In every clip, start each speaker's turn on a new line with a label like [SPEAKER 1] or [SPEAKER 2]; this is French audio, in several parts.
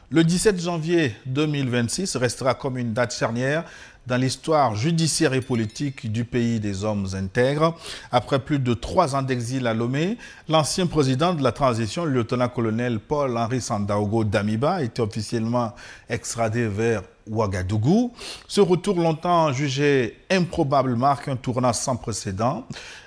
[SPEAKER 1] Le 17 janvier 2026 restera comme une date charnière dans l'histoire judiciaire et politique du pays des hommes intègres. Après plus de 3 ans d'exil à Lomé, l'ancien président de la transition, le lieutenant-colonel Paul-Henri Sandaogo Damiba, a été officiellement extradé vers Ouagadougou. Ce retour longtemps jugé improbable marque un tournant sans précédent.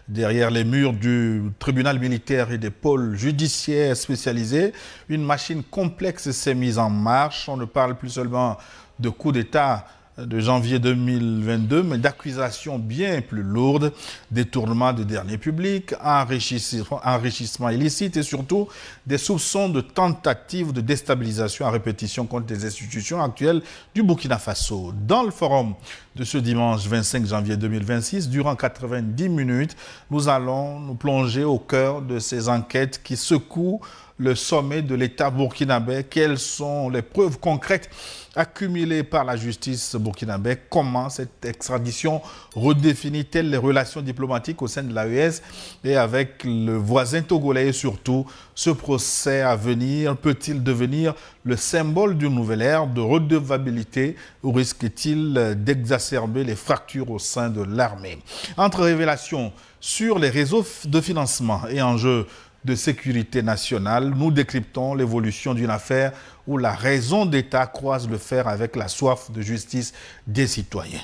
[SPEAKER 1] Derrière les murs du tribunal militaire et des pôles judiciaires spécialisés, une machine complexe s'est mise en marche. On ne parle plus seulement de coup d'État de janvier 2022, mais d'accusations bien plus lourdes, détournement de deniers publics, enrichissement illicite et surtout des soupçons de tentatives de déstabilisation à répétition contre les institutions actuelles du Burkina Faso. Dans le forum de ce dimanche 25 janvier 2026, durant 90 minutes, nous allons nous plonger au cœur de ces enquêtes qui secouent le sommet de l'État burkinabé. Quelles sont les preuves concrètes accumulées par la justice burkinabé? Comment cette extradition redéfinit-elle les relations diplomatiques au sein de l'AES et avec le voisin togolais? Et surtout, ce procès à venir peut-il devenir le symbole d'une nouvelle ère de redevabilité ou risque-t-il d'exacerber les fractures au sein de l'armée? Entre révélations sur les réseaux de financement et enjeux de sécurité nationale, nous décryptons l'évolution d'une affaire où la raison d'État croise le fer avec la soif de justice des citoyens.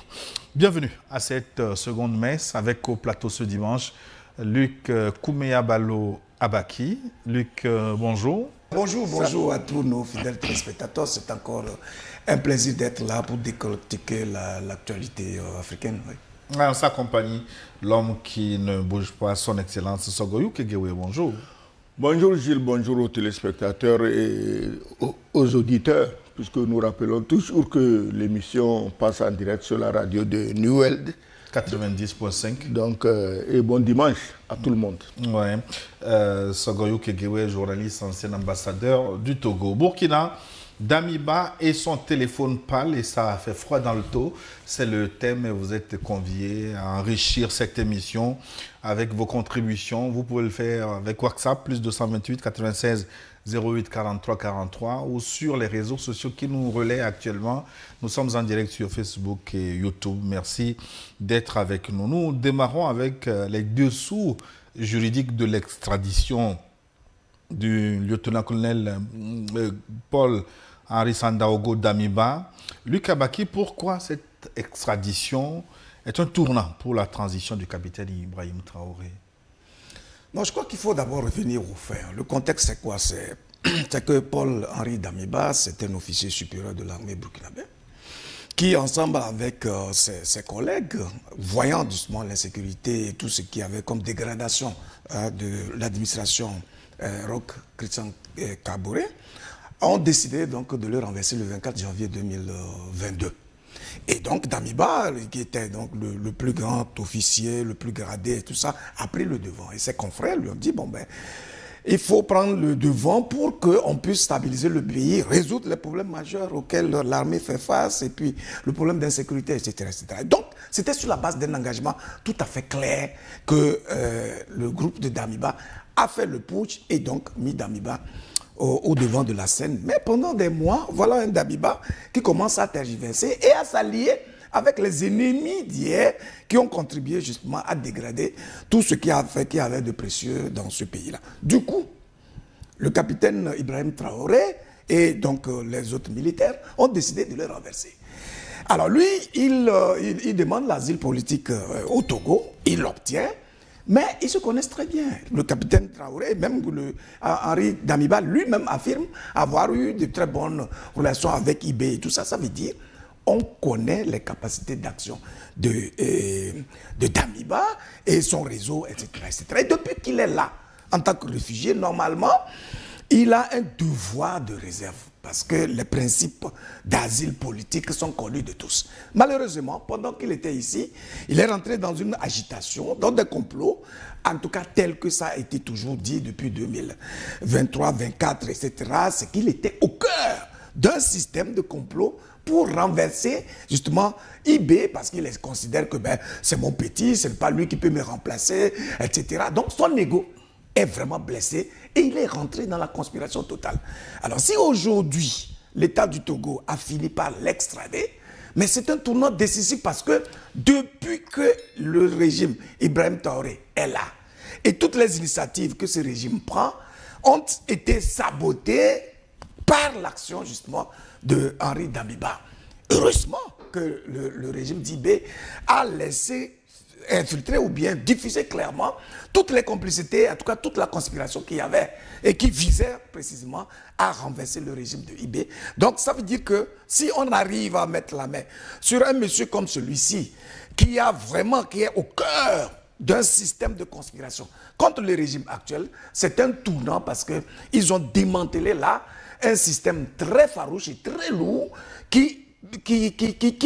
[SPEAKER 1] Bienvenue à cette seconde messe avec au plateau ce dimanche Luc Kouméabalo Abaki. Luc, bonjour.
[SPEAKER 2] Bonjour à tous nos fidèles téléspectateurs. C'est encore un plaisir d'être là pour décortiquer l'actualité africaine. Oui.
[SPEAKER 1] On s'accompagne l'homme qui ne bouge pas, son Excellence Sogoyou Kegewe. Bonjour.
[SPEAKER 3] Bonjour Gilles, bonjour aux téléspectateurs et aux auditeurs, puisque nous rappelons toujours que l'émission passe en direct sur la radio de New World
[SPEAKER 1] 90.5.
[SPEAKER 3] Donc, et bon dimanche à tout le monde.
[SPEAKER 1] Ouais. Sogoyou Kegewe, journaliste, ancien ambassadeur du Togo. Burkina, Damiba et son téléphone pâle et ça a fait froid dans le dos. C'est le thème et vous êtes conviés à enrichir cette émission avec vos contributions. Vous pouvez le faire avec WhatsApp, plus 228 96 08 43 43 ou sur les réseaux sociaux qui nous relaient actuellement. Nous sommes en direct sur Facebook et YouTube. Merci d'être avec nous. Nous démarrons avec les dessous juridiques de l'extradition du lieutenant-colonel Paul-Henri Sandaogo Damiba. Luc Abaki, pourquoi cette extradition est un tournant pour la transition du capitaine Ibrahim Traoré?
[SPEAKER 2] Non, je crois qu'il faut d'abord revenir aux faits. Le contexte, c'est quoi? C'est que Paul-Henri Damiba, c'est un officier supérieur de l'armée burkinabé qui, ensemble avec ses collègues, voyant justement l'insécurité et tout ce qu'il y avait comme dégradation de l'administration Roch Christian Kaboré, ont décidé donc de le renverser le 24 janvier 2022. Et donc Damiba, qui était donc le plus grand officier, le plus gradé et tout ça, a pris le devant. Et ses confrères lui ont dit, bon ben, il faut prendre le devant pour qu'on puisse stabiliser le pays, résoudre les problèmes majeurs auxquels l'armée fait face, et puis le problème d'insécurité, etc., etc. Donc, c'était sur la base d'un engagement tout à fait clair que le groupe de Damiba a fait le putsch et donc mis Damiba au devant de la scène. Mais pendant des mois, voilà un Damiba qui commence à tergiverser et à s'allier avec les ennemis d'hier qui ont contribué justement à dégrader tout ce qui avait de précieux dans ce pays-là. Du coup, le capitaine Ibrahim Traoré et donc les autres militaires ont décidé de le renverser. Alors lui, il demande l'asile politique au Togo, il l'obtient. Mais ils se connaissent très bien. Le capitaine Traoré, même Henri Damiba lui-même affirme avoir eu de très bonnes relations avec IB et tout ça. Ça veut dire on connaît les capacités d'action de Damiba et son réseau, etc., etc. Et depuis qu'il est là, en tant que réfugié, normalement, il a un devoir de réserve. Parce que les principes d'asile politique sont connus de tous. Malheureusement, pendant qu'il était ici, il est rentré dans une agitation, dans des complots, en tout cas tel que ça a été toujours dit depuis 2023, 2024, etc. C'est qu'il était au cœur d'un système de complot pour renverser justement IB, parce qu'il considère que c'est mon petit, c'est pas lui qui peut me remplacer, etc. Donc son ego est vraiment blessé et il est rentré dans la conspiration totale. Alors si aujourd'hui, l'État du Togo a fini par l'extrader, mais c'est un tournant décisif parce que depuis que le régime Ibrahim Traoré est là, et toutes les initiatives que ce régime prend ont été sabotées par l'action justement de Henri Damiba. Heureusement que le régime d'Ibé a laissé infiltrer ou bien diffuser clairement toutes les complicités, en tout cas toute la conspiration qu'il y avait et qui visait précisément à renverser le régime de Ibé. Donc ça veut dire que si on arrive à mettre la main sur un monsieur comme celui-ci, qui est au cœur d'un système de conspiration contre le régime actuel, c'est un tournant parce qu'ils ont démantelé là un système très farouche et très lourd qui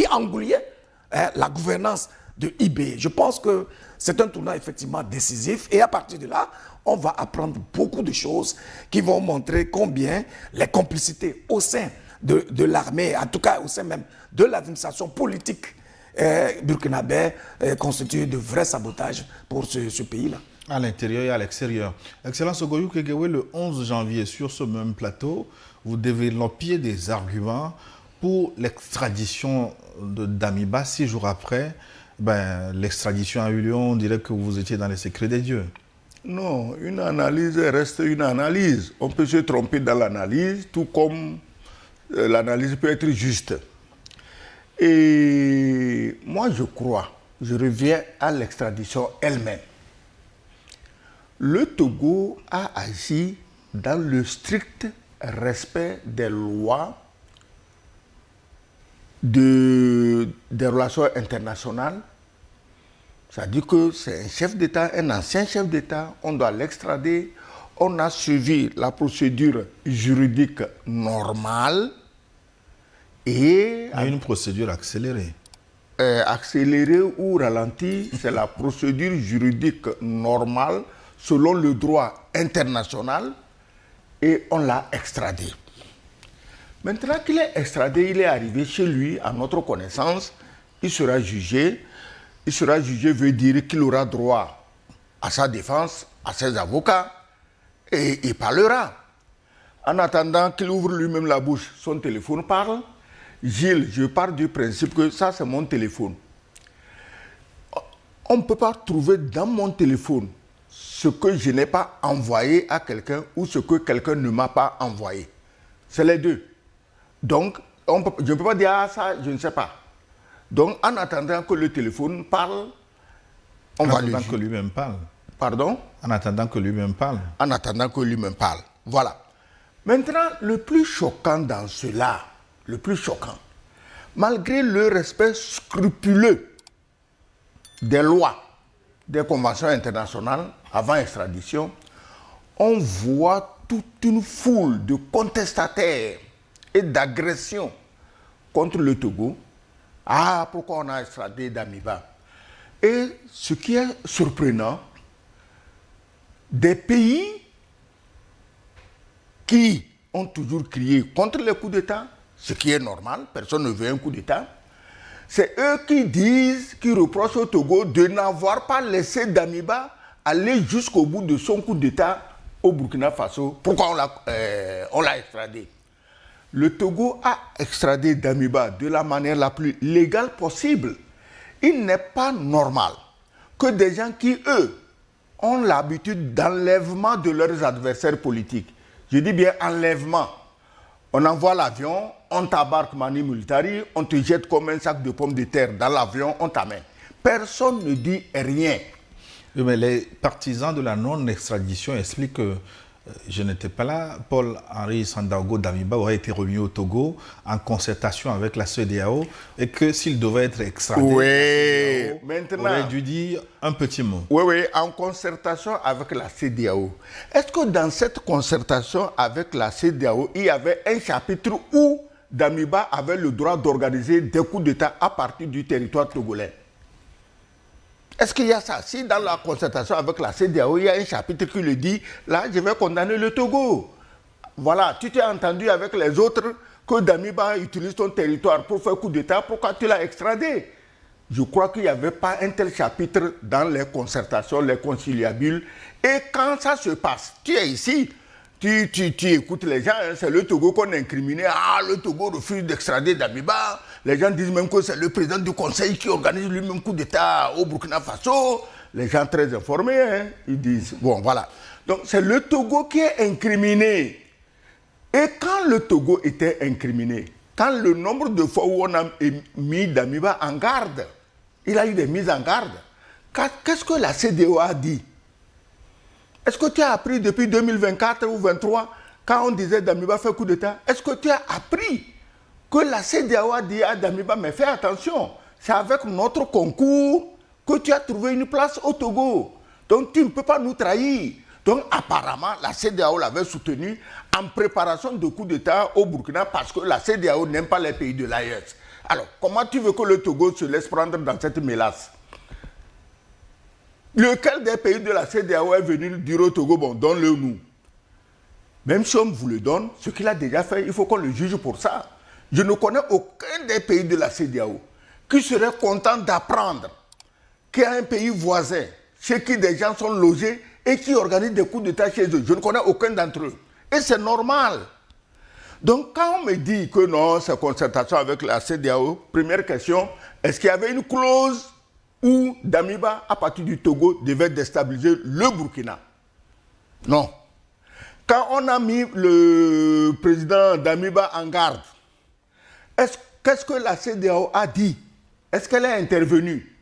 [SPEAKER 2] englouillait la gouvernance de IB. Je pense que c'est un tournant effectivement décisif et à partir de là, on va apprendre beaucoup de choses qui vont montrer combien les complicités au sein de l'armée, en tout cas au sein même de l'administration politique burkinabé constituent de vrais sabotages pour ce pays-là.
[SPEAKER 1] À l'intérieur et à l'extérieur. Excellence Ogoyou Kegewe, le 11 janvier, sur ce même plateau, vous développiez des arguments pour l'extradition de Damiba 6 jours après. L'extradition a eu lieu, on dirait que vous étiez dans les secrets des dieux.
[SPEAKER 3] Non, une analyse reste une analyse. On peut se tromper dans l'analyse, tout comme l'analyse peut être juste. Et moi, je reviens à l'extradition elle-même. Le Togo a agi dans le strict respect des lois des relations internationales. C'est-à-dire que c'est un chef d'État, un ancien chef d'État, on doit l'extrader. On a suivi la procédure juridique normale et...
[SPEAKER 1] Il y a une procédure accélérée.
[SPEAKER 3] Accélérée ou ralentie, c'est la procédure juridique normale selon le droit international et on l'a extradé. Maintenant qu'il est extradé, il est arrivé chez lui, à notre connaissance, il sera jugé. Il sera jugé veut dire qu'il aura droit à sa défense, à ses avocats, et il parlera. En attendant qu'il ouvre lui-même la bouche, son téléphone parle. Gilles, je pars du principe que ça c'est mon téléphone. On ne peut pas trouver dans mon téléphone ce que je n'ai pas envoyé à quelqu'un ou ce que quelqu'un ne m'a pas envoyé. C'est les deux. Donc, je ne peux pas dire ah, ça, je ne sais pas. Donc, en attendant que le téléphone parle, on va le juger. En attendant
[SPEAKER 1] que lui-même parle.
[SPEAKER 3] Pardon?
[SPEAKER 1] En attendant que lui-même parle.
[SPEAKER 3] En attendant que lui-même parle. Voilà. Maintenant, le plus choquant dans cela, le plus choquant, malgré le respect scrupuleux des lois, des conventions internationales avant extradition, on voit toute une foule de contestataires et d'agressions contre le Togo. Ah, pourquoi on a extradé Damiba? Et ce qui est surprenant, des pays qui ont toujours crié contre les coups d'État, ce qui est normal, personne ne veut un coup d'État, c'est eux qui disent, qui reprochent au Togo de n'avoir pas laissé Damiba aller jusqu'au bout de son coup d'État au Burkina Faso. Pourquoi on l'a extradé? Le Togo a extradé Damiba de la manière la plus légale possible. Il n'est pas normal que des gens qui, eux, ont l'habitude d'enlèvement de leurs adversaires politiques, je dis bien enlèvement, on envoie l'avion, on t'embarque Mani Militari, on te jette comme un sac de pommes de terre dans l'avion, on t'amène. Personne ne dit rien.
[SPEAKER 1] Oui, mais les partisans de la non-extradition expliquent que je n'étais pas là. Paul-Henri Sandaogo Damiba aurait été remis au Togo en concertation avec la CEDEAO et que s'il devait être extradé,
[SPEAKER 3] maintenant,
[SPEAKER 1] aurait dû dire un petit mot.
[SPEAKER 3] Oui, en concertation avec la CEDEAO. Est-ce que dans cette concertation avec la CEDEAO, il y avait un chapitre où Damiba avait le droit d'organiser des coups d'État à partir du territoire togolais? Est-ce qu'il y a ça? Si dans la concertation avec la CEDEAO, il y a un chapitre qui le dit, là, je vais condamner le Togo. Voilà, tu t'es entendu avec les autres que Damiba utilise ton territoire pour faire coup d'État, pourquoi tu l'as extradé? Je crois qu'il n'y avait pas un tel chapitre dans les concertations, les conciliabules. Et quand ça se passe, tu es ici, tu écoutes les gens, hein, c'est le Togo qu'on a incriminé. Ah, le Togo refuse d'extrader Damiba. Les gens disent même que c'est le président du conseil qui organise lui-même coup d'État au Burkina Faso. Les gens très informés, hein, ils disent, bon voilà. Donc c'est le Togo qui est incriminé. Et quand le Togo était incriminé, quand le nombre de fois où on a mis Damiba en garde, il a eu des mises en garde. Qu'est-ce que la CEDEAO a dit? Est-ce que tu as appris depuis 2024 ou 2023, quand on disait Damiba fait coup d'État, est-ce que tu as appris que la CEDEAO a dit à Damiba, mais fais attention, c'est avec notre concours que tu as trouvé une place au Togo. Donc tu ne peux pas nous trahir. Donc apparemment, la CEDEAO l'avait soutenu en préparation de coup d'État au Burkina parce que la CEDEAO n'aime pas les pays de l'AES. Alors, comment tu veux que le Togo se laisse prendre dans cette mélasse? Lequel des pays de la CEDEAO est venu dire au Togo, bon, donne-le nous. Même si on vous le donne, ce qu'il a déjà fait, il faut qu'on le juge pour ça. Je ne connais aucun des pays de la CEDEAO qui serait content d'apprendre qu'il y a un pays voisin chez qui des gens sont logés et qui organisent des coups d'État chez eux. Je ne connais aucun d'entre eux. Et c'est normal. Donc quand on me dit que non, c'est concertation avec la CEDEAO, première question, est-ce qu'il y avait une clause où Damiba, à partir du Togo, devait déstabiliser le Burkina? Non. Quand on a mis le président Damiba en garde, qu'est-ce que la CEDEAO a dit? Est-ce qu'elle est intervenue?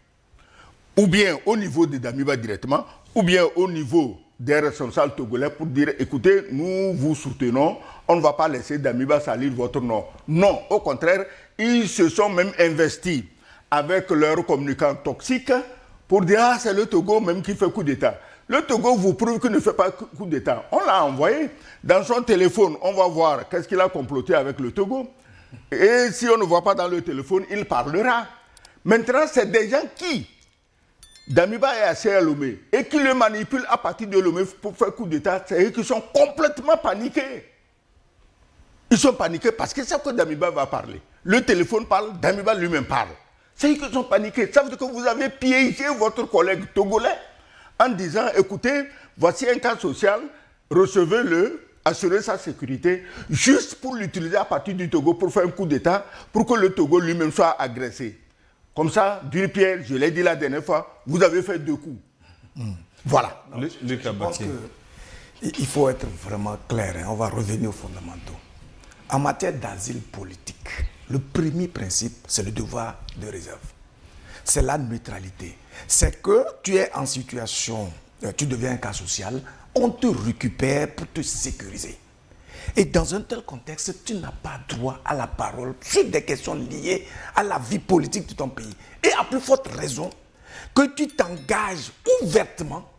[SPEAKER 3] Ou bien au niveau de Damiba directement, ou bien au niveau des responsables togolais pour dire, écoutez, nous vous soutenons, on ne va pas laisser Damiba salir votre nom. Non, au contraire, ils se sont même investis avec leurs communicants toxiques pour dire, ah, c'est le Togo même qui fait coup d'État. Le Togo vous prouve qu'il ne fait pas coup d'État. On l'a envoyé dans son téléphone, on va voir qu'est-ce qu'il a comploté avec le Togo. Et si on ne voit pas dans le téléphone, il parlera. Maintenant, c'est des gens qui Damiba est assis à Lomé et qui le manipulent à partir de Lomé pour faire coup d'État, c'est eux qui sont complètement paniqués. Ils sont paniqués parce qu'ils savent que Damiba va parler. Le téléphone parle, Damiba lui-même parle. C'est eux qui sont paniqués. Ça veut dire que vous avez piégé votre collègue togolais en disant, écoutez, voici un cas social, recevez-le, assurez sa sécurité, juste pour l'utiliser à partir du Togo pour faire un coup d'État, pour que le Togo lui-même soit agressé. Comme ça, d'une pierre, je l'ai dit la dernière fois, vous avez fait 2 coups. Voilà.
[SPEAKER 2] Je pense qu'il faut être vraiment clair, hein. On va revenir aux fondamentaux. En matière d'asile politique, le premier principe, c'est le devoir de réserve. C'est la neutralité. C'est que tu es en situation, tu deviens un cas social, on te récupère pour te sécuriser. Et dans un tel contexte, tu n'as pas droit à la parole sur des questions liées à la vie politique de ton pays. Et à plus forte raison que tu t'engages ouvertement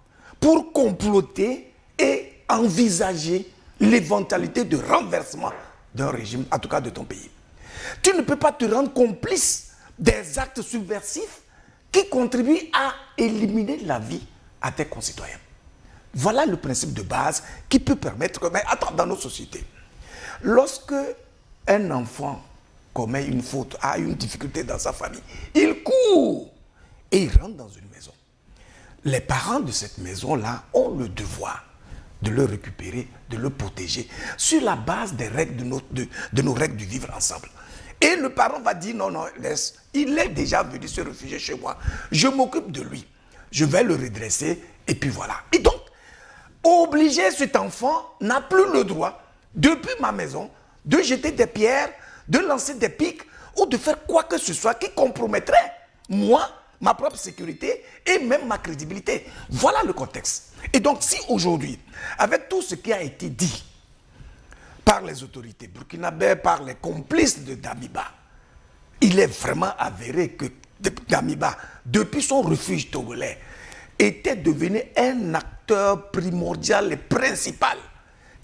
[SPEAKER 2] pour comploter et envisager l'éventualité de renversement d'un régime, en tout cas de ton pays. Tu ne peux pas te rendre complice des actes subversifs qui contribuent à éliminer la vie à tes concitoyens. Voilà le principe de base qui peut permettre que, mais attends, dans nos sociétés, lorsque un enfant commet une faute, a une difficulté dans sa famille, il court et il rentre dans une maison. Les parents de cette maison-là ont le devoir de le récupérer, de le protéger, sur la base des règles de nos règles du vivre ensemble. Et le parent va dire, non, laisse, il est déjà venu se réfugier chez moi, je m'occupe de lui, je vais le redresser, et puis voilà. Et donc, obliger cet enfant n'a plus le droit, depuis ma maison, de jeter des pierres, de lancer des pics, ou de faire quoi que ce soit qui compromettrait, moi, ma propre sécurité et même ma crédibilité. Voilà le contexte. Et donc, si aujourd'hui, avec tout ce qui a été dit par les autorités burkinabées, par les complices de Damiba, il est vraiment avéré que Damiba, depuis son refuge togolais, était devenu un acteur primordial et principal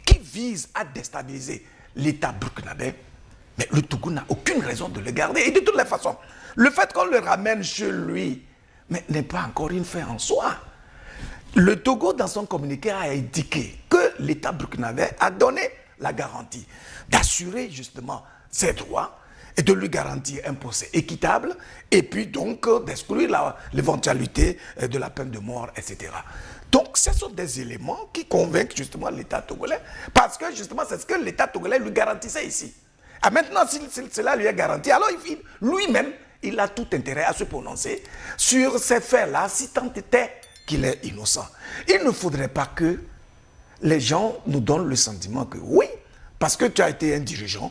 [SPEAKER 2] qui vise à déstabiliser l'État burkinabé. Mais le Togo n'a aucune raison de le garder. Et de toutes les façons, le fait qu'on le ramène chez lui n'est pas encore une fin en soi. Le Togo, dans son communiqué, a indiqué que l'État burkinabé a donné la garantie d'assurer justement ses droits et de lui garantir un procès équitable et puis donc d'exclure l'éventualité de la peine de mort, etc. Donc, ce sont des éléments qui convainquent justement l'État togolais, parce que justement, c'est ce que l'État togolais lui garantissait ici. Ah, maintenant, si cela lui est garanti, alors lui-même, il a tout intérêt à se prononcer sur ces faits-là, si tant était qu'il est innocent. Il ne faudrait pas que les gens nous donnent le sentiment que oui, parce que tu as été un dirigeant,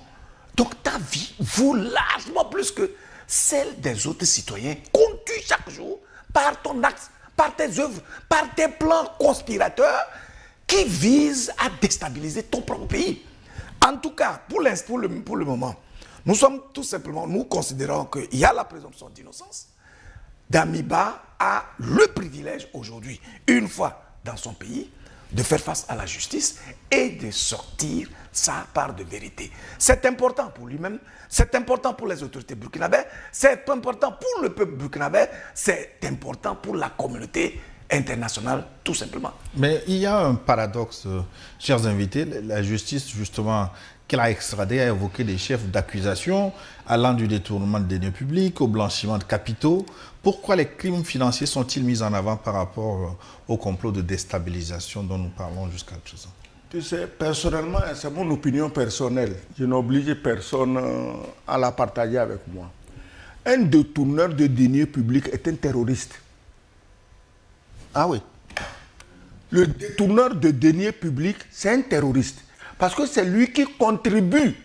[SPEAKER 2] donc ta vie vaut largement plus que celle des autres citoyens, qu'on tue chaque jour par ton acte, par tes œuvres, par tes plans conspirateurs qui visent à déstabiliser ton propre pays. En tout cas, pour le moment, nous sommes tout simplement, nous considérons qu'il y a la présomption d'innocence. Damiba a le privilège aujourd'hui, une fois dans son pays, de faire face à la justice et de sortir sa part de vérité. C'est important pour lui-même, c'est important pour les autorités burkinabées, c'est important pour le peuple burkinabé, c'est important pour la communauté internationale, tout simplement.
[SPEAKER 1] Mais il y a un paradoxe, chers invités. La justice, justement, qu'elle a extradé, a évoqué des chefs d'accusation allant du détournement de deniers publics au blanchiment de capitaux. Pourquoi les crimes financiers sont-ils mis en avant par rapport au complot de déstabilisation dont nous parlons jusqu'à présent?
[SPEAKER 3] Tu sais, personnellement, c'est mon opinion personnelle. Je n'oblige personne à la partager avec moi. Un détourneur de deniers publics est un terroriste. Ah oui. Le détourneur de deniers publics, c'est un terroriste. Parce que c'est lui qui contribue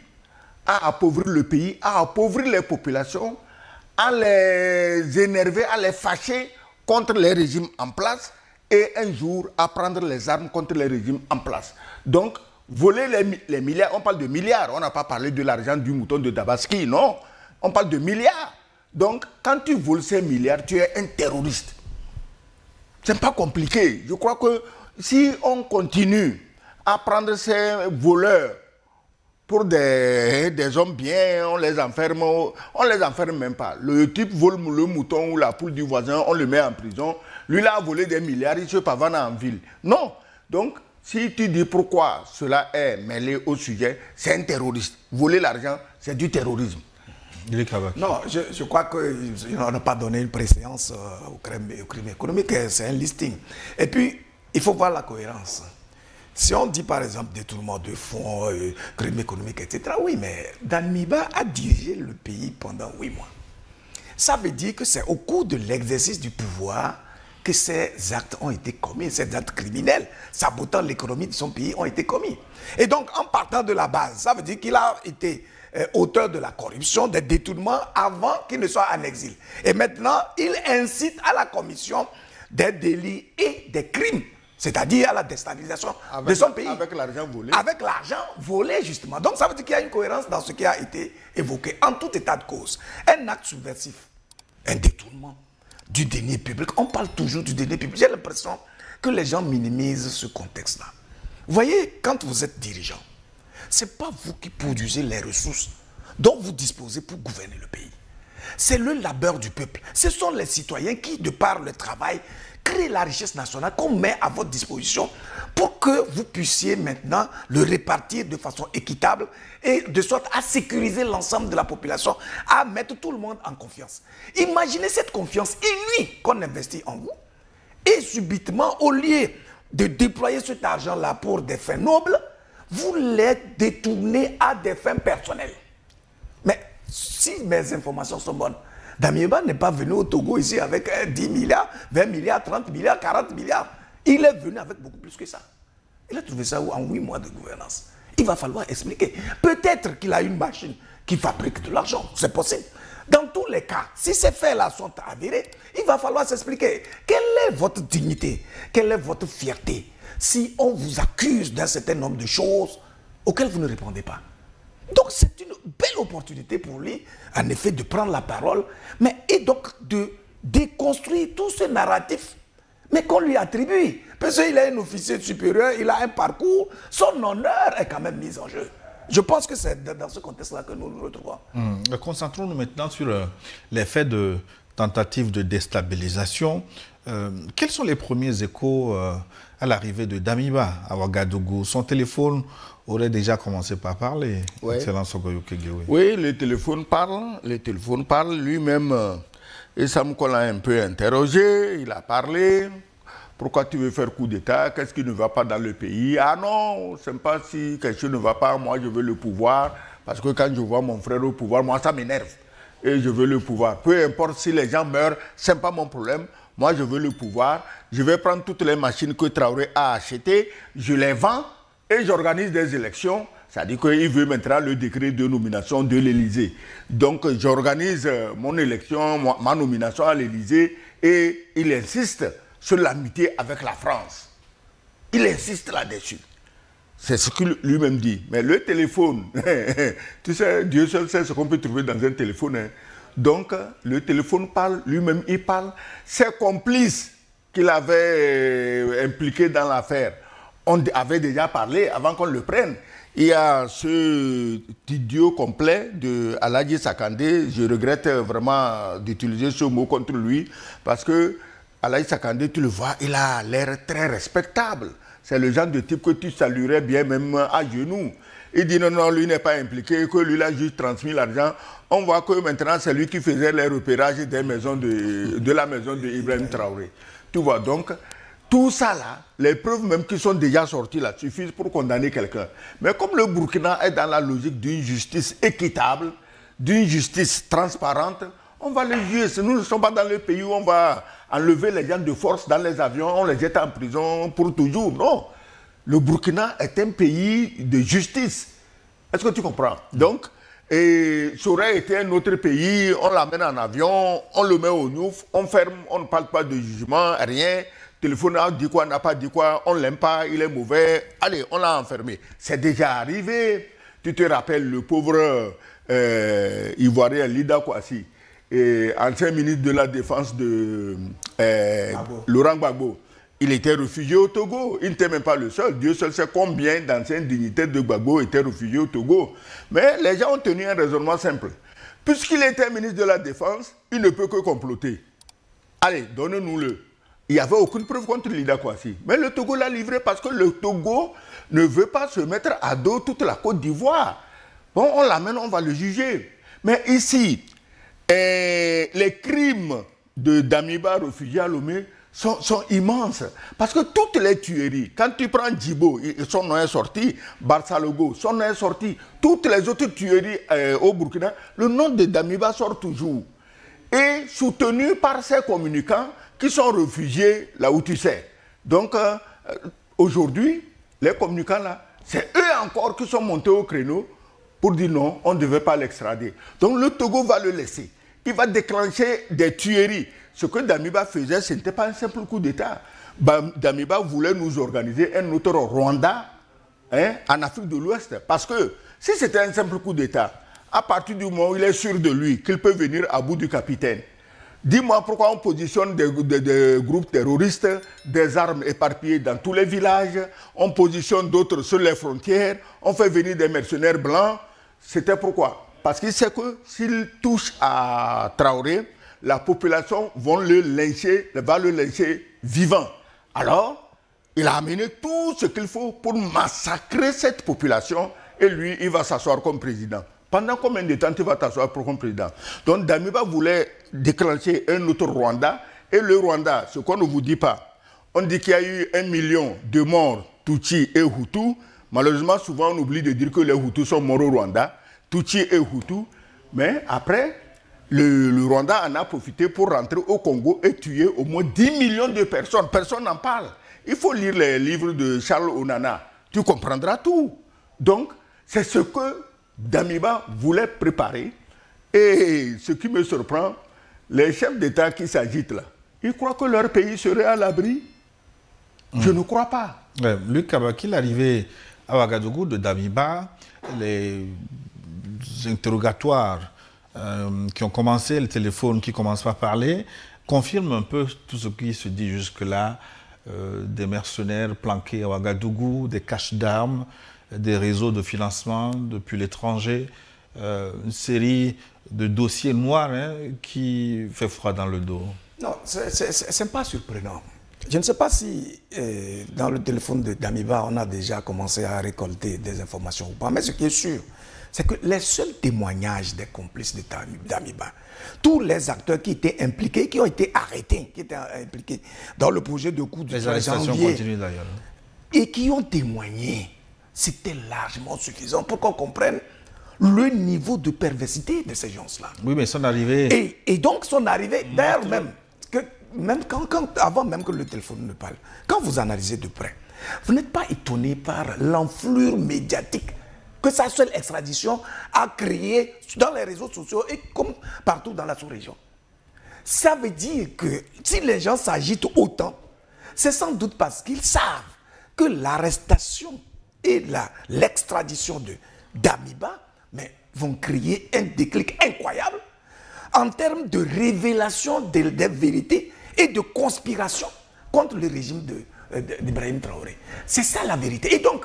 [SPEAKER 3] à appauvrir le pays, à appauvrir les populations, à les énerver, à les fâcher contre les régimes en place et un jour à prendre les armes contre les régimes en place. Donc, voler les milliards, on parle de milliards, on n'a pas parlé de l'argent du mouton de Dabaski, non, on parle de milliards. Donc, quand tu voles ces milliards, tu es un terroriste. C'est pas compliqué. Je crois que si on continue à prendre ces voleurs pour des hommes bien, on les enferme même pas. Le type vole le mouton ou la poule du voisin, on le met en prison. Lui, là, a volé des milliards, il se pavane en ville. Non. Donc, si tu dis pourquoi cela est mêlé au sujet, c'est un terroriste. Voler l'argent, c'est du terrorisme.
[SPEAKER 2] Non, je crois qu'on n'a pas donné une préséance au crime économique, c'est un listing. Et puis, il faut voir la cohérence. Si on dit par exemple détournement de fonds, crime économique, etc., oui, mais Damiba a dirigé le pays pendant 8 mois. Ça veut dire que c'est au cours de l'exercice du pouvoir que ces actes ont été commis, ces actes criminels, sabotant l'économie de son pays, ont été commis. Et donc, en partant de la base, ça veut dire qu'il a été auteur de la corruption, des détournements avant qu'il ne soit en exil. Et maintenant, il incite à la commission des délits et des crimes, c'est-à-dire à la déstabilisation de son pays.
[SPEAKER 3] Avec l'argent volé.
[SPEAKER 2] Avec l'argent volé, justement. Donc, ça veut dire qu'il y a une cohérence dans ce qui a été évoqué, en tout état de cause. Un acte subversif, un détournement du denier public. On parle toujours du denier public. J'ai l'impression que les gens minimisent ce contexte-là. Vous voyez, quand vous êtes dirigeant, ce n'est pas vous qui produisez les ressources dont vous disposez pour gouverner le pays. C'est le labeur du peuple. Ce sont les citoyens qui, de par le travail, créent la richesse nationale qu'on met à votre disposition pour que vous puissiez maintenant le répartir de façon équitable et de sorte à sécuriser l'ensemble de la population, à mettre tout le monde en confiance. Imaginez cette confiance inouïe qu'on investit en vous et subitement, au lieu de déployer cet argent-là pour des fins nobles, vous les détournez à des fins personnelles. Mais si mes informations sont bonnes, Damiba n'est pas venu au Togo ici avec 10 milliards, 20 milliards, 30 milliards, 40 milliards. Il est venu avec beaucoup plus que ça. Il a trouvé ça en 8 mois de gouvernance. Il va falloir expliquer. Peut-être qu'il a une machine qui fabrique de l'argent, c'est possible. Dans tous les cas, si ces faits-là sont avérés, il va falloir s'expliquer. Quelle est votre dignité? Quelle est votre fierté si on vous accuse d'un certain nombre de choses auxquelles vous ne répondez pas? Donc c'est une belle opportunité pour lui, en effet, de prendre la parole, et donc de déconstruire tout ce narratif, mais qu'on lui attribue. Parce qu'il est un officier supérieur, il a un parcours, son honneur est quand même mis en jeu. Je pense que c'est dans ce contexte-là que nous nous retrouvons.
[SPEAKER 1] Concentrons-nous maintenant sur les faits de tentative de déstabilisation. Quels sont les premiers échos à l'arrivée de Damiba à Ouagadougou? Son téléphone aurait déjà commencé par parler,
[SPEAKER 3] ouais.
[SPEAKER 1] Excellence Ogoyou Kegewe.
[SPEAKER 3] Oui, le téléphone parle lui-même. Et Sam l'a un peu interrogé, il a parlé. Pourquoi tu veux faire coup d'État? Qu'est-ce qui ne va pas dans le pays? Ah non, c'est pas si quelque chose ne va pas, moi je veux le pouvoir. Parce que quand je vois mon frère au pouvoir, moi ça m'énerve. Et je veux le pouvoir. Peu importe si les gens meurent, ce n'est pas mon problème. Moi je veux le pouvoir. Je vais prendre toutes les machines que Traoré a achetées, je les vends et j'organise des élections. C'est-à-dire qu'il veut maintenant le décret de nomination de l'Élysée. Donc j'organise mon élection, ma nomination à l'Élysée et il insiste sur l'amitié avec la France. Il insiste là-dessus. C'est ce qu'il lui-même dit. Mais le téléphone, tu sais, Dieu seul sait ce qu'on peut trouver dans un téléphone. Hein. Donc le téléphone parle, lui-même il parle. Ses complices qu'il avait impliqués dans l'affaire, on avait déjà parlé avant qu'on le prenne. Il y a ce idiot complet de Aladji Sakandé. Je regrette vraiment d'utiliser ce mot contre lui parce que Aladji Sakandé, tu le vois, il a l'air très respectable. C'est le genre de type que tu saluerais bien même à genoux. Il dit non, non, lui n'est pas impliqué, que lui il a juste transmis l'argent. On voit que maintenant c'est lui qui faisait les repérages des maisons de la maison d'Ibrahim Traoré. Tu vois donc. Tout ça là, les preuves même qui sont déjà sorties là, suffisent pour condamner quelqu'un. Mais comme le Burkina est dans la logique d'une justice équitable, d'une justice transparente, on va les juger. Nous ne sommes pas dans le pays où on va enlever les gens de force dans les avions, on les jette en prison pour toujours. Non. Le Burkina est un pays de justice. Est-ce que tu comprends? Donc, et ça aurait été un autre pays, on l'amène en avion, on le met au Nouf, on ferme, on ne parle pas de jugement, rien. Téléphone a dit quoi, n'a pas dit quoi, on ne l'aime pas, il est mauvais. Allez, on l'a enfermé. C'est déjà arrivé. Tu te rappelles le pauvre Ivoirien Lida Kouassi, ancien ministre de la Défense de Laurent Gbagbo. Il était réfugié au Togo. Il n'était même pas le seul. Dieu seul sait combien d'anciens dignitaires de Gbagbo étaient réfugiés au Togo. Mais les gens ont tenu un raisonnement simple. Puisqu'il était ministre de la Défense, il ne peut que comploter. Allez, donnez-nous-le. Il n'y avait aucune preuve contre Lida Kouassi. Mais le Togo l'a livré parce que le Togo ne veut pas se mettre à dos toute la Côte d'Ivoire. Bon, on l'amène, on va le juger. Mais ici, les crimes de Damiba, réfugié à Lomé, sont immenses. Parce que toutes les tueries, quand tu prends Djibo, son nom est sorti, Barsalogo, son nom est sorti, toutes les autres tueries au Burkina, le nom de Damiba sort toujours. Et soutenu par ses communicants, qui sont réfugiés là où tu sais. Donc, aujourd'hui, les communicants là, c'est eux encore qui sont montés au créneau pour dire non, on ne devait pas l'extrader. Donc, le Togo va le laisser. Il va déclencher des tueries. Ce que Damiba faisait, ce n'était pas un simple coup d'État. Damiba voulait nous organiser un autre Rwanda en Afrique de l'Ouest. Parce que si c'était un simple coup d'État, à partir du moment où il est sûr de lui, qu'il peut venir à bout du capitaine, dis-moi pourquoi on positionne des groupes terroristes, des armes éparpillées dans tous les villages, on positionne d'autres sur les frontières, on fait venir des mercenaires blancs. C'était pourquoi? Parce qu'il sait que s'il touche à Traoré, la population va le lyncher vivant. Alors, il a amené tout ce qu'il faut pour massacrer cette population et lui, il va s'asseoir comme président. Pendant combien de temps tu vas t'asseoir pour comme président? Donc Damiba voulait déclencher un autre Rwanda. Et le Rwanda, ce qu'on ne vous dit pas, on dit qu'il y a eu 1 million de morts, Tutsi et Hutus. Malheureusement, souvent on oublie de dire que les Hutus sont morts au Rwanda, Tutsi et Hutus. Mais après, le Rwanda en a profité pour rentrer au Congo et tuer au moins 10 millions de personnes. Personne n'en parle. Il faut lire les livres de Charles Onana. Tu comprendras tout. Donc, c'est ce que Damiba voulait préparer. Et ce qui me surprend, les chefs d'État qui s'agitent là, ils croient que leur pays serait à l'abri. Je ne crois pas.
[SPEAKER 1] Luc Kabaki, l'arrivée à Ouagadougou de Damiba, les interrogatoires qui ont commencé, le téléphone qui commence par parler, confirment un peu tout ce qui se dit jusque-là, des mercenaires planqués à Ouagadougou, des caches d'armes, des réseaux de financement depuis l'étranger, une série de dossiers noirs qui fait froid dans le dos.
[SPEAKER 2] Non, c'est pas surprenant. Je ne sais pas si dans le téléphone de Damiba, on a déjà commencé à récolter des informations ou pas, mais ce qui est sûr, c'est que les seuls témoignages des complices de Damiba, tous les acteurs qui étaient impliqués, qui ont été arrêtés, qui étaient impliqués dans le projet de coup du 13 janvier, et qui ont témoigné, c'était largement suffisant pour qu'on comprenne le niveau de perversité de ces gens-là.
[SPEAKER 1] Oui, mais son arrivée...
[SPEAKER 2] Et donc son arrivée, d'ailleurs même avant même que le téléphone ne parle, quand vous analysez de près, vous n'êtes pas étonné par l'enflure médiatique que sa seule extradition a créée dans les réseaux sociaux et comme partout dans la sous-région. Ça veut dire que si les gens s'agitent autant, c'est sans doute parce qu'ils savent que l'arrestation et l'extradition de Damiba vont créer un déclic incroyable en termes de révélation des vérités et de conspiration contre le régime d'Ibrahim Traoré. C'est ça la vérité. Et donc,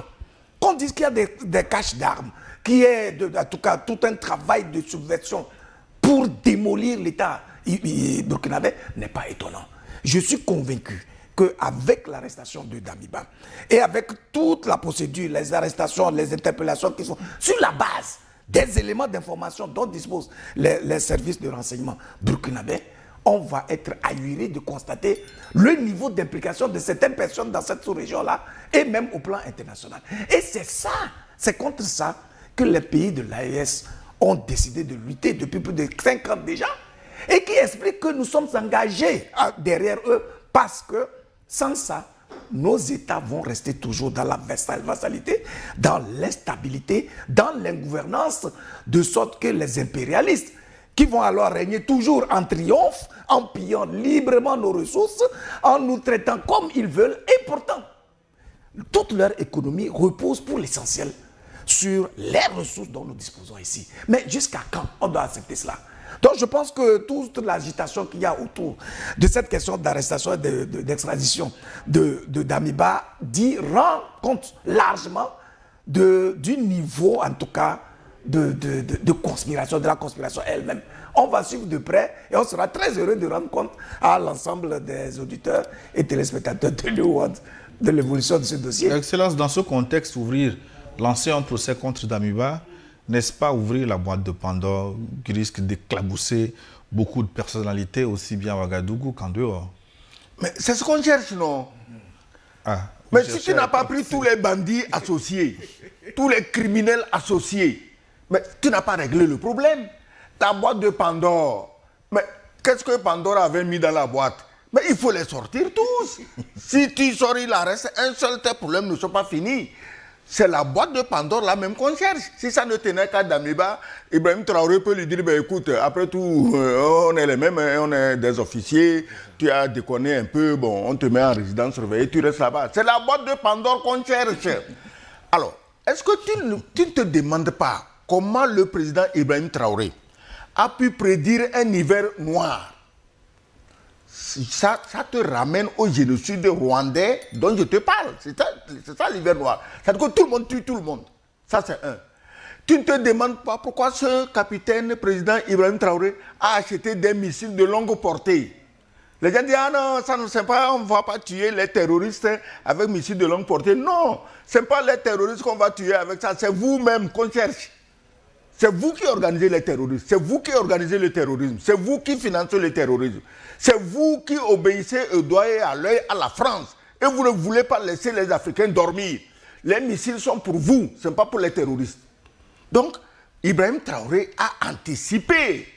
[SPEAKER 2] qu'on dise qu'il y a des caches d'armes, qu'il y ait en tout cas tout un travail de subversion pour démolir l'État burkinabé n'est pas étonnant. Je suis convaincu qu'avec l'arrestation de Damiba et avec toute la procédure, les arrestations, les interpellations qui sont sur la base des éléments d'information dont disposent les services de renseignement burkinabés, on va être ahuri de constater le niveau d'implication de certaines personnes dans cette sous-région-là et même au plan international. Et c'est ça, c'est contre ça que les pays de l'AES ont décidé de lutter depuis plus de 5 ans déjà et qui explique que nous sommes engagés derrière eux parce que sans ça, nos États vont rester toujours dans la vassalité, dans l'instabilité, dans l'ingouvernance, de sorte que les impérialistes, qui vont alors régner toujours en triomphe, en pillant librement nos ressources, en nous traitant comme ils veulent, et pourtant, toute leur économie repose pour l'essentiel sur les ressources dont nous disposons ici. Mais jusqu'à quand on doit accepter cela? Donc je pense que toute l'agitation qu'il y a autour de cette question d'arrestation et d'extradition de Damiba rend compte largement du niveau, en tout cas, de conspiration, de la conspiration elle-même. On va suivre de près et on sera très heureux de rendre compte à l'ensemble des auditeurs et téléspectateurs de New World de l'évolution de ce dossier.
[SPEAKER 1] Excellence, dans ce contexte, lancer un procès contre Damiba, n'est-ce pas ouvrir la boîte de Pandore qui risque d'éclabousser beaucoup de personnalités, aussi bien à Ouagadougou qu'en dehors?
[SPEAKER 3] Mais c'est ce qu'on cherche, non? Mais si tu n'as pas pris tous les bandits associés, tous les criminels associés, mais tu n'as pas réglé le problème. La boîte de Pandore, mais qu'est-ce que Pandore avait mis dans la boîte? Mais il faut les sortir tous. Si tu sors, il en reste un seul, tes problèmes ne sont pas finis. C'est la boîte de Pandore là même qu'on cherche. Si ça ne tenait qu'à Damiba, Ibrahim Traoré peut lui dire, écoute, après tout, on est les mêmes, on est des officiers, tu as déconné un peu, bon, on te met en résidence surveillée, tu restes là-bas. C'est la boîte de Pandore qu'on cherche. Alors, est-ce que tu ne te demandes pas comment le président Ibrahim Traoré a pu prédire un hiver noir? Ça te ramène au génocide rwandais dont je te parle. C'est ça l'hiver noir. C'est-à-dire que tout le monde tue tout le monde. Ça, c'est un. Tu ne te demandes pas pourquoi ce capitaine, président Ibrahim Traoré, a acheté des missiles de longue portée. Les gens disent, ah non, ça ne sait pas, on ne va pas tuer les terroristes avec missiles de longue portée. Non, ce n'est pas les terroristes qu'on va tuer avec ça, c'est vous-même qu'on cherche. C'est vous qui organisez les terroristes, c'est vous qui organisez le terrorisme, c'est vous qui financez le terrorisme, c'est vous qui obéissez au doigt et à l'œil à la France et vous ne voulez pas laisser les Africains dormir. Les missiles sont pour vous, ce n'est pas pour les terroristes. Donc, Ibrahim Traoré a anticipé.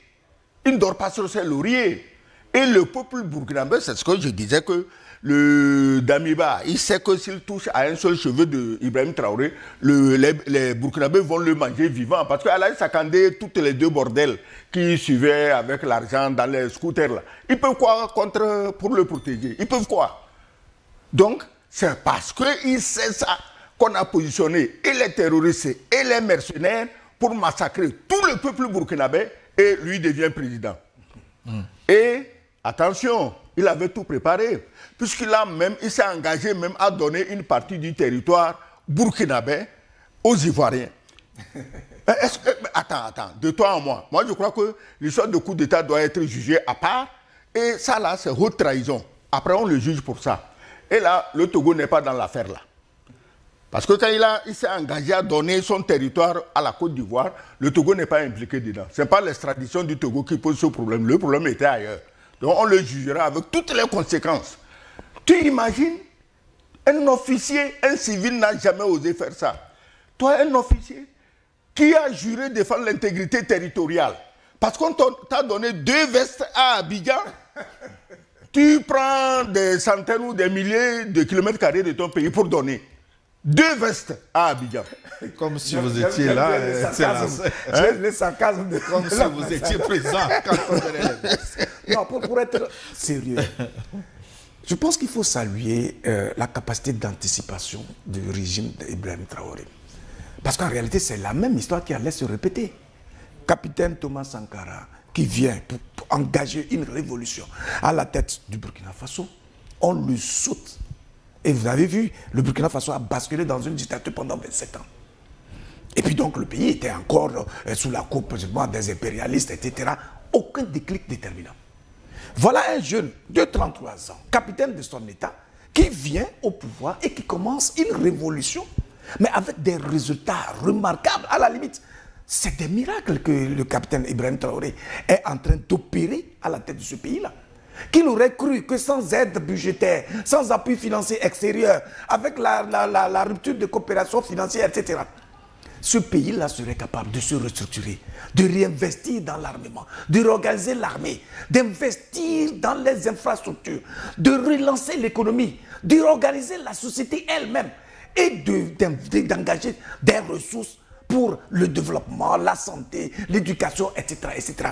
[SPEAKER 3] Il ne dort pas sur ses lauriers. Et le peuple burkinabé, c'est ce que je disais que le Damiba, il sait que s'il touche à un seul cheveu d'Ibrahim Traoré, les Burkinabés vont le manger vivant. Parce qu'Alain Sakandé, toutes les deux bordels qui suivaient avec l'argent dans les scooters, là, ils peuvent quoi pour le protéger? Ils peuvent quoi? Donc, c'est parce qu'il sait ça qu'on a positionné et les terroristes et les mercenaires pour massacrer tout le peuple burkinabé et lui devient président. Et attention, il avait tout préparé, puisqu'il s'est engagé même à donner une partie du territoire burkinabé aux Ivoiriens. Attends, de toi à moi. Moi, je crois que l'histoire de coup d'État doit être jugée à part. Et ça, là, c'est haute trahison. Après, on le juge pour ça. Et là, le Togo n'est pas dans l'affaire, là. Parce que quand il s'est engagé à donner son territoire à la Côte d'Ivoire, le Togo n'est pas impliqué dedans. Ce n'est pas l'extradition du Togo qui pose ce problème. Le problème était ailleurs. Donc on le jugera avec toutes les conséquences. Tu imagines, un officier, un civil n'a jamais osé faire ça. Toi, un officier qui a juré défendre l'intégrité territoriale, parce qu'on t'a donné 2 vestes à Abidjan, tu prends des centaines ou des milliers de kilomètres carrés de ton pays pour donner 2 vestes à Abidjan.
[SPEAKER 1] Comme si vous étiez là,
[SPEAKER 2] le sarcasme de
[SPEAKER 1] comme si vous étiez présent quand on donnait les vestes.
[SPEAKER 2] Non, pour être sérieux, je pense qu'il faut saluer la capacité d'anticipation du régime d'Ibrahim Traoré. Parce qu'en réalité, c'est la même histoire qui allait se répéter. Capitaine Thomas Sankara, qui vient pour engager une révolution à la tête du Burkina Faso, on le saute. Et vous avez vu, le Burkina Faso a basculé dans une dictature pendant 27 ans. Et puis donc, le pays était encore sous la coupe des impérialistes, etc. Aucun déclic déterminant. Voilà un jeune de 33 ans, capitaine de son État, qui vient au pouvoir et qui commence une révolution, mais avec des résultats remarquables. À la limite, c'est des miracles que le capitaine Ibrahim Traoré est en train d'opérer à la tête de ce pays-là. Qu'il aurait cru que sans aide budgétaire, sans appui financier extérieur, avec la rupture de coopération financière, etc., ce pays-là serait capable de se restructurer, de réinvestir dans l'armement, de réorganiser l'armée, d'investir dans les infrastructures, de relancer l'économie, de réorganiser la société elle-même et d'engager des ressources pour le développement, la santé, l'éducation, etc., etc.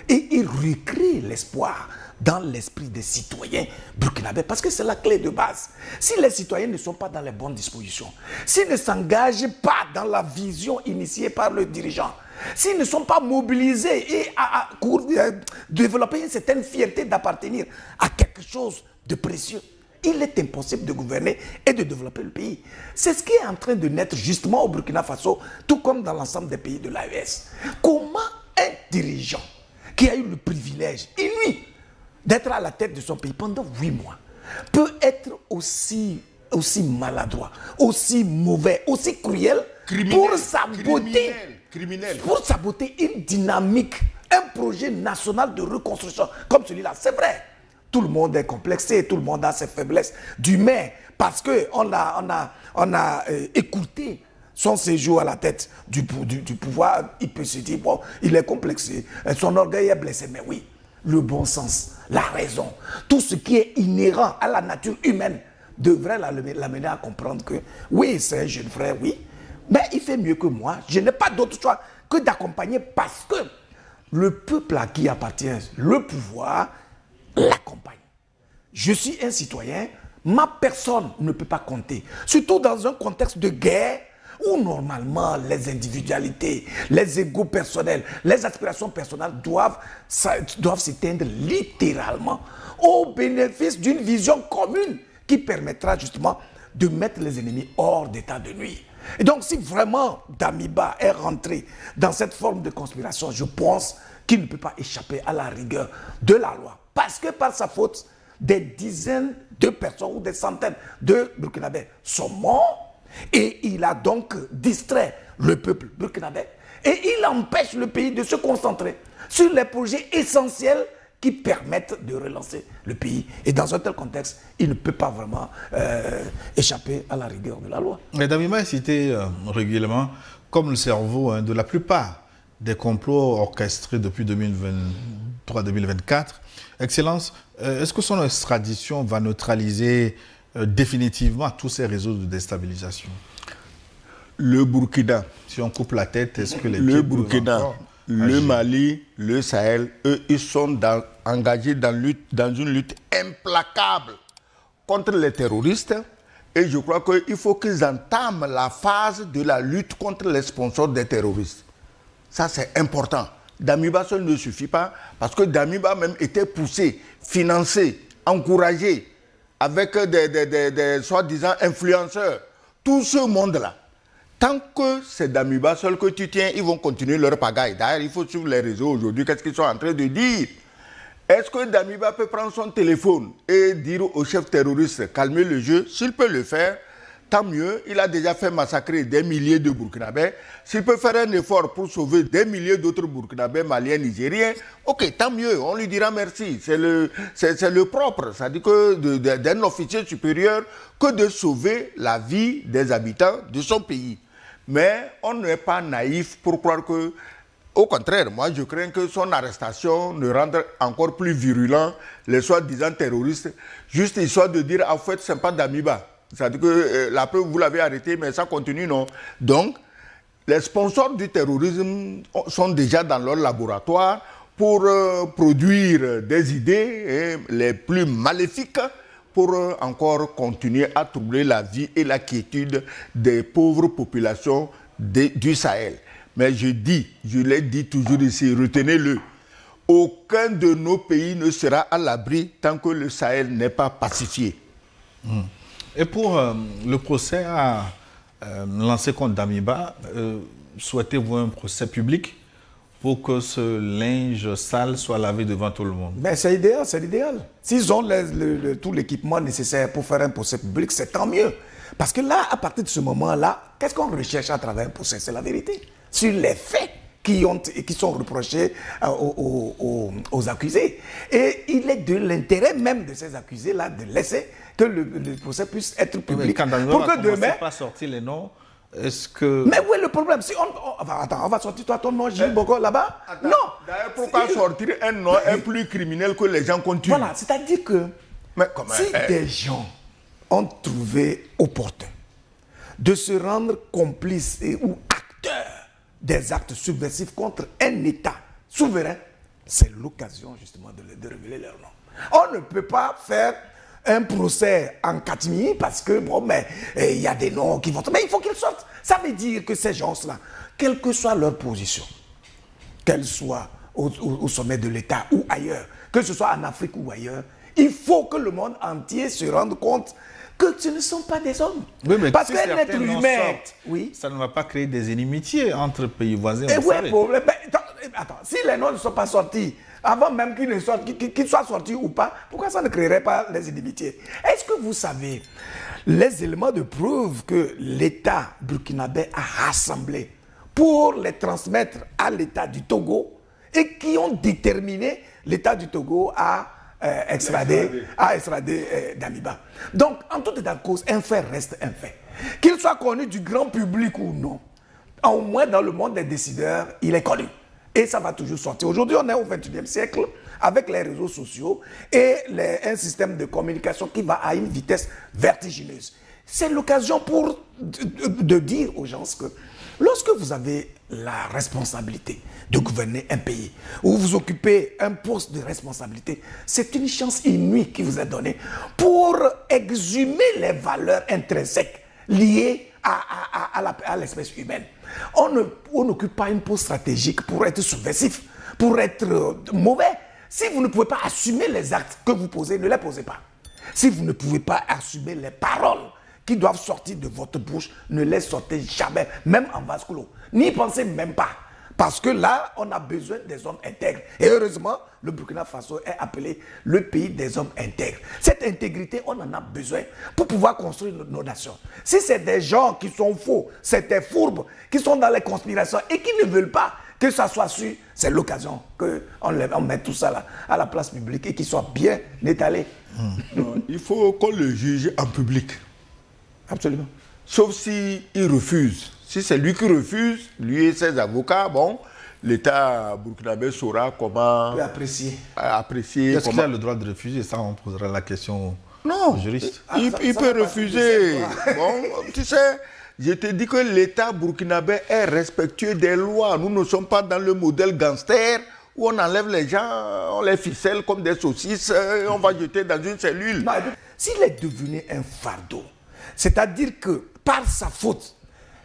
[SPEAKER 2] Et il recrée l'espoir dans l'esprit des citoyens burkinabés, parce que c'est la clé de base. Si les citoyens ne sont pas dans les bonnes dispositions, s'ils ne s'engagent pas dans la vision initiée par le dirigeant, s'ils ne sont pas mobilisés et à développer une certaine fierté d'appartenir à quelque chose de précieux, il est impossible de gouverner et de développer le pays. C'est ce qui est en train de naître justement au Burkina Faso, tout comme dans l'ensemble des pays de l'AES. Comment un dirigeant qui a eu le privilège, inouï, d'être à la tête de son pays pendant 8 mois, peut être aussi maladroit, aussi mauvais, aussi cruel, pour saboter une dynamique, un projet national de reconstruction comme celui-là. C'est vrai, tout le monde est complexé, tout le monde a ses faiblesses d'humain, parce qu'on a écouté son séjour à la tête du pouvoir. Il peut se dire, bon, il est complexé, son orgueil est blessé, mais oui, le bon sens, la raison, tout ce qui est inhérent à la nature humaine devrait l'amener à comprendre que oui, c'est un jeune frère, oui, mais il fait mieux que moi. Je n'ai pas d'autre choix que d'accompagner, parce que le peuple à qui appartient le pouvoir l'accompagne. Je suis un citoyen, ma personne ne peut pas compter, surtout dans un contexte de guerre où normalement les individualités, les égos personnels, les aspirations personnelles doivent s'éteindre littéralement au bénéfice d'une vision commune qui permettra justement de mettre les ennemis hors d'état de nuire. Et donc si vraiment Damiba est rentré dans cette forme de conspiration, je pense qu'il ne peut pas échapper à la rigueur de la loi. Parce que par sa faute, des dizaines de personnes ou des centaines de Burkinabés sont morts. Et il a donc distrait le peuple burkinabé et il empêche le pays de se concentrer sur les projets essentiels qui permettent de relancer le pays. Et dans un tel contexte, il ne peut pas vraiment échapper à la rigueur de la loi.
[SPEAKER 1] Mais Damiba est cité régulièrement comme le cerveau de la plupart des complots orchestrés depuis 2023-2024. Excellence, est-ce que son extradition va neutraliser définitivement tous ces réseaux de déstabilisation?
[SPEAKER 3] Le Burkina,
[SPEAKER 1] si on coupe la tête, est-ce que
[SPEAKER 3] le Burkina, le Mali, le Sahel, eux, ils sont engagés dans une lutte implacable contre les terroristes. Et je crois qu'il faut qu'ils entament la phase de la lutte contre les sponsors des terroristes. Ça, c'est important. Damiba seul ne suffit pas, parce que Damiba même était poussé, financé, encouragé, avec des soi-disant influenceurs, tout ce monde-là. Tant que c'est Damiba seul que tu tiens, ils vont continuer leur pagaille. D'ailleurs, il faut suivre les réseaux aujourd'hui, qu'est-ce qu'ils sont en train de dire. Est-ce que Damiba peut prendre son téléphone et dire au chef terroriste, calmez le jeu? S'il peut le faire, tant mieux, il a déjà fait massacrer des milliers de Burkinabés. S'il peut faire un effort pour sauver des milliers d'autres Burkinabés, Maliens, Nigériens, ok, tant mieux, on lui dira merci. C'est le propre, c'est-à-dire que d'un officier supérieur que de sauver la vie des habitants de son pays. Mais on n'est pas naïf pour croire que, au contraire, moi je crains que son arrestation ne rende encore plus virulent les soi-disant terroristes, juste histoire de dire, en fait, c'est pas Damiba. C'est-à-dire que la preuve, vous l'avez arrêté, mais ça continue, non. Donc, les sponsors du terrorisme sont déjà dans leur laboratoire pour produire des idées les plus maléfiques pour encore continuer à troubler la vie et la quiétude des pauvres populations du Sahel. Mais je l'ai dit toujours ici, retenez-le, aucun de nos pays ne sera à l'abri tant que le Sahel n'est pas pacifié.
[SPEAKER 1] Et pour le procès lancé contre Damiba, souhaitez-vous un procès public pour que ce linge sale soit lavé devant tout le monde?
[SPEAKER 2] Mais c'est idéal, c'est l'idéal. S'ils ont tout l'équipement nécessaire pour faire un procès public, c'est tant mieux. Parce que là, à partir de ce moment-là, qu'est-ce qu'on recherche à travers un procès? C'est la vérité. Sur les faits qui sont reprochés aux accusés. Et il est de l'intérêt même de ces accusés-là de laisser que le procès puisse être public.
[SPEAKER 1] Pour que demain... pas sortir les noms, est-ce que...
[SPEAKER 2] Mais où est le problème? Si on va sortir toi ton nom, Gilles Bogo, là-bas? Non.
[SPEAKER 3] D'ailleurs, pourquoi sortir un nom est plus criminel que les gens continuent?
[SPEAKER 2] Voilà, c'est-à-dire que si des gens ont trouvé opportun de se rendre complices ou acteurs des actes subversifs contre un État souverain, c'est l'occasion justement de révéler leur nom. On ne peut pas faire un procès en catimini parce que, il y a des noms qui vont... Mais il faut qu'ils sortent. Ça veut dire que ces gens-là, quelle que soit leur position, qu'elle soit au sommet de l'État ou ailleurs, que ce soit en Afrique ou ailleurs, il faut que le monde entier se rende compte que ce ne sont pas des hommes.
[SPEAKER 1] Oui, mais
[SPEAKER 2] parce
[SPEAKER 1] si
[SPEAKER 2] qu'un être humain,
[SPEAKER 1] ça ne va pas créer des inimitiés entre pays voisins.
[SPEAKER 2] Et attends, si les noms ne sont pas sortis, avant même qu'ils soient sortis ou pas, pourquoi ça ne créerait pas les inimitiés? Est-ce que vous savez les éléments de preuve que l'État burkinabé a rassemblés pour les transmettre à l'État du Togo et qui ont déterminé l'État du Togo à extrader Damiba. Donc, en tout état de cause, un fait reste un fait. Qu'il soit connu du grand public ou non, au moins dans le monde des décideurs, il est connu. Et ça va toujours sortir. Aujourd'hui, on est au XXIe siècle avec les réseaux sociaux et un système de communication qui va à une vitesse vertigineuse. C'est l'occasion de dire aux gens que lorsque vous avez la responsabilité de gouverner un pays, ou vous occupez un poste de responsabilité, c'est une chance inouïe qui vous est donnée pour exhumer les valeurs intrinsèques liées à l'espèce humaine. On n'occupe pas une poste stratégique pour être subversif, pour être mauvais. Si vous ne pouvez pas assumer les actes que vous posez, ne les posez pas. Si vous ne pouvez pas assumer les paroles qui doivent sortir de votre bouche, ne les sortez jamais, même en vase clos. N'y pensez même pas. Parce que là, on a besoin des hommes intègres. Et heureusement, le Burkina Faso est appelé le pays des hommes intègres. Cette intégrité, on en a besoin pour pouvoir construire nos nations. Si c'est des gens qui sont faux, c'est des fourbes, qui sont dans les conspirations et qui ne veulent pas que ça soit su, c'est l'occasion qu'on mette tout ça là, à la place publique et qu'il soit bien étalé.
[SPEAKER 3] Non, il faut qu'on le juge en public.
[SPEAKER 2] Absolument.
[SPEAKER 3] Sauf s'il refuse. Si c'est lui qui refuse, lui et ses avocats, l'État burkinabé saura comment
[SPEAKER 2] apprécier.
[SPEAKER 1] Est-ce qu'il a le droit de refuser? Ça, on posera la question aux juristes.
[SPEAKER 3] Il peut refuser. Tu sais, je te dis que l'État burkinabé est respectueux des lois. Nous ne sommes pas dans le modèle gangster où on enlève les gens, on les ficelle comme des saucisses, et on va jeter dans une cellule.
[SPEAKER 2] Non, s'il est devenu un fardeau, c'est-à-dire que par sa faute,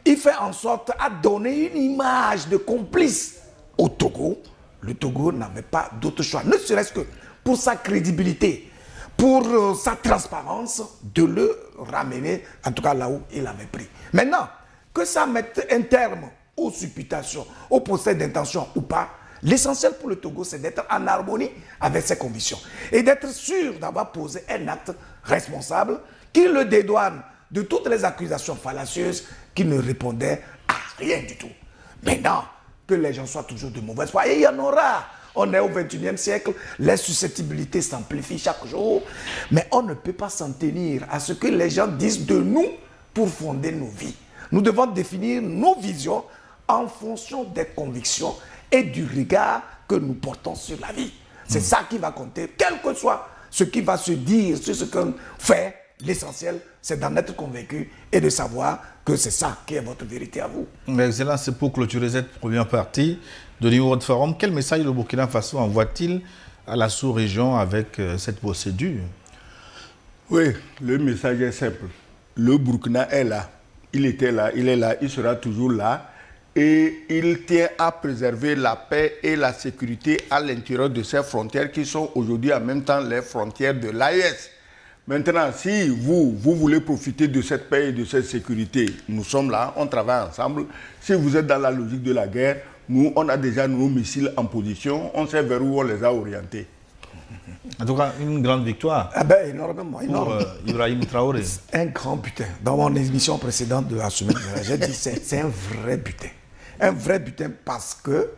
[SPEAKER 2] il fait en sorte à donner une image de complice au Togo. Le Togo n'avait pas d'autre choix, ne serait-ce que pour sa crédibilité, pour sa transparence, de le ramener, en tout cas là où il avait pris. Maintenant, que ça mette un terme aux supputations, au procès d'intention ou pas, l'essentiel pour le Togo, c'est d'être en harmonie avec ses convictions et d'être sûr d'avoir posé un acte responsable qui le dédouane de toutes les accusations fallacieuses qui ne répondaient à rien du tout. Maintenant, que les gens soient toujours de mauvaise foi, et il y en aura. On est au 21e siècle, les susceptibilités s'amplifient chaque jour, mais on ne peut pas s'en tenir à ce que les gens disent de nous pour fonder nos vies. Nous devons définir nos visions en fonction des convictions et du regard que nous portons sur la vie. C'est ça qui va compter, quel que soit ce qui va se dire sur ce qu'on fait. L'essentiel, c'est d'en être convaincu et de savoir que c'est ça qui est votre vérité à vous.
[SPEAKER 1] Excellence, c'est pour clôturer cette première partie de New World Forum. Quel message le Burkina Faso envoie-t-il à la sous-région avec cette procédure?
[SPEAKER 3] Oui, le message est simple. Le Burkina est là. Il était là, il est là, il sera toujours là. Et il tient à préserver la paix et la sécurité à l'intérieur de ses frontières qui sont aujourd'hui en même temps les frontières de l'AES. Maintenant, si vous voulez profiter de cette paix et de cette sécurité, nous sommes là, on travaille ensemble. Si vous êtes dans la logique de la guerre, nous, on a déjà nos missiles en position, on sait vers où on les a orientés.
[SPEAKER 1] En tout cas, une grande victoire.
[SPEAKER 2] Ah ben, énormément,
[SPEAKER 1] pour Ibrahim Traoré.
[SPEAKER 2] Un grand butin. Dans mon émission précédente de la semaine, j'ai dit que c'est un vrai butin. Un vrai butin parce que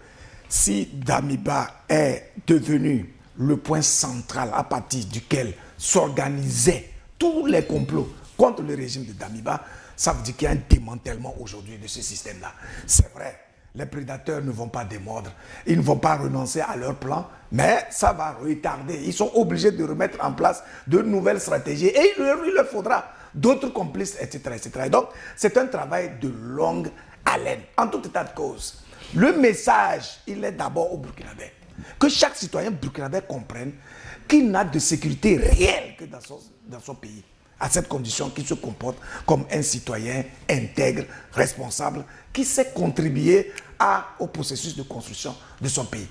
[SPEAKER 2] si Damiba est devenu le point central à partir duquel s'organisaient tous les complots contre le régime de Damiba, ça veut dire qu'il y a un démantèlement aujourd'hui de ce système-là. C'est vrai, les prédateurs ne vont pas démordre, ils ne vont pas renoncer à leur plan, mais ça va retarder. Ils sont obligés de remettre en place de nouvelles stratégies et il leur faudra d'autres complices, etc., etc. Et donc, c'est un travail de longue haleine, en tout état de cause. Le message, il est d'abord au Burkinabé. Que chaque citoyen burkinabé comprenne qu'il n'a de sécurité réelle que dans son pays, à cette condition qu'il se comporte comme un citoyen intègre, responsable, qui sait contribuer au processus de construction de son pays.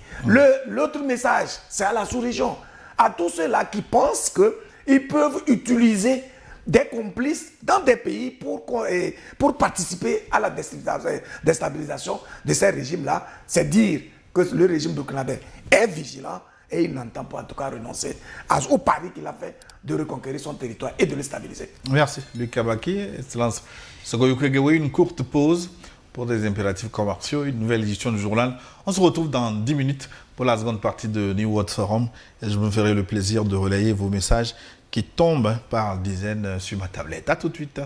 [SPEAKER 2] L'autre message, c'est à la sous-région, à tous ceux-là qui pensent qu'ils peuvent utiliser des complices dans des pays pour participer à la déstabilisation de ces régimes-là. C'est dire que le régime burkinabé est vigilant et il n'entend pas en tout cas renoncer au pari qu'il a fait de reconquérir son territoire et de le stabiliser.
[SPEAKER 1] Merci, Luc Kabaki. Excellence. Une courte pause pour des impératifs commerciaux, une nouvelle édition du journal. On se retrouve dans 10 minutes pour la seconde partie de New World Forum et je me ferai le plaisir de relayer vos messages qui tombent par dizaines sur ma tablette. À tout de suite.